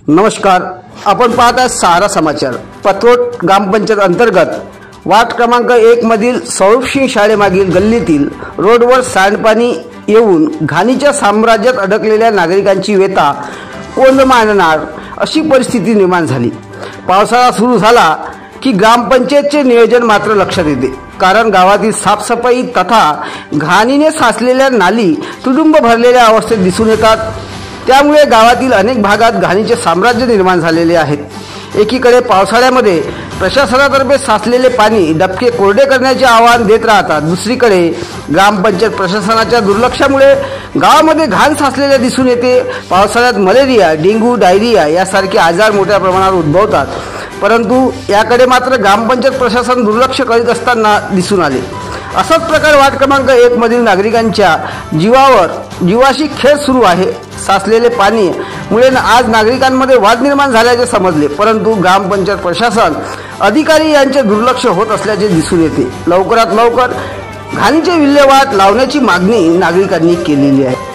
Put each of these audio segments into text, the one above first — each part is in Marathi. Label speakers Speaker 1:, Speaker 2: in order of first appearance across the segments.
Speaker 1: नमस्कार, आपण पाहत आहात सहारा समाचार। पत्रोट ग्रामपंचायत अंतर्गत वार्ड क्रमांक 1 मधील स्वरूपसिंग शाळेमागील गल्लीतील रोडवर सांडपाणी येऊन घाणीच्या साम्राज्यात अडकलेल्या नागरिकांची व्यथा कोण मानणार अशी परिस्थिती निर्माण झाली। पावसाळा सुरू झाला की ग्रामपंचायतचे नियोजन मात्र लक्षात येते, कारण गावातील साफसफाई तथा घाणीने साचलेल्या नाली तुडुंब भरलेल्या अवस्थेत दिसून येतात। त्यामुळे गावातील अनेक भागात घाणीचे साम्राज्य निर्माण झालेले आहेत। एकीकडे पावसाळ्यामध्ये प्रशासनातर्फे साचलेले पाणी डबके कोरडे करण्याचे आवाहन देत राहतात, दुसरीकडे ग्रामपंचायत प्रशासनाच्या दुर्लक्षामुळे गावामध्ये घाण साचलेले दिसून येते। पावसाळ्यात मलेरिया, डेंग्यू, डायरिया यासारखे आजार मोठ्या प्रमाणावर उद्भवतात, परंतु याकडे मात्र ग्रामपंचायत प्रशासन दुर्लक्ष करीत असताना दिसून आले। असाच प्रकार वार्ड क्रमांक 1 मधील नागरिकांच्या जीवाशी खेळ सुरू आहे। साचलेले पाणी मुळे आज नागरिकांमध्ये वाद निर्माण झाल्याचे समजले, परंतु ग्रामपंचायत प्रशासन अधिकारी यांचे दुर्लक्ष होत असल्याचे दिसून येते। लवकरात लवकर घाणीचे विल्हेवाट लावण्याची मागणी नागरिकांनी केलेली आहे।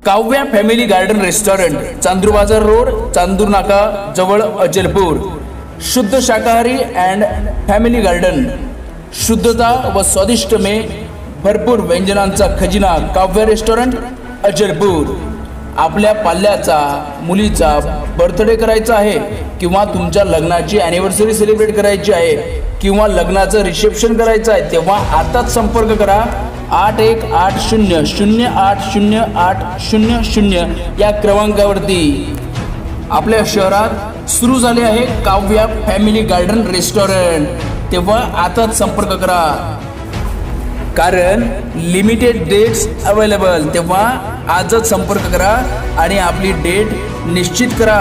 Speaker 2: Kavya family garden restaurant, Chandur बाजार रोड, चांदूर नाका जवळ, अचलपूर। शुद्ध शाकाहारी अँड फॅमिली गार्डन, शुद्धता व स्वादिष्ट में भरपूर व्यंजनांचा खजिना। काव्या रेस्टॉरंट, अचलपूर। आपल्या पाल्याचा मुलीचा बर्थडे करायचा आहे किंवा तुमच्या लग्नाची अॅनिव्हर्सरी सेलिब्रेट करायची आहे किंवा लग्नाचं रिसेप्शन करायचं आहे, तेव्हा आताच संपर्क करा 8180080800 या क्रमांकावरती। आपल्या शहरात सुरू झाले आहे काव्या फॅमिली गार्डन रेस्टॉरंट, तेव्हा आताच संपर्क करा, कारण लिमिटेड डेट्स अवेलेबल। तेव्हा आजच संपर्क करा आणि आपली डेट निश्चित करा।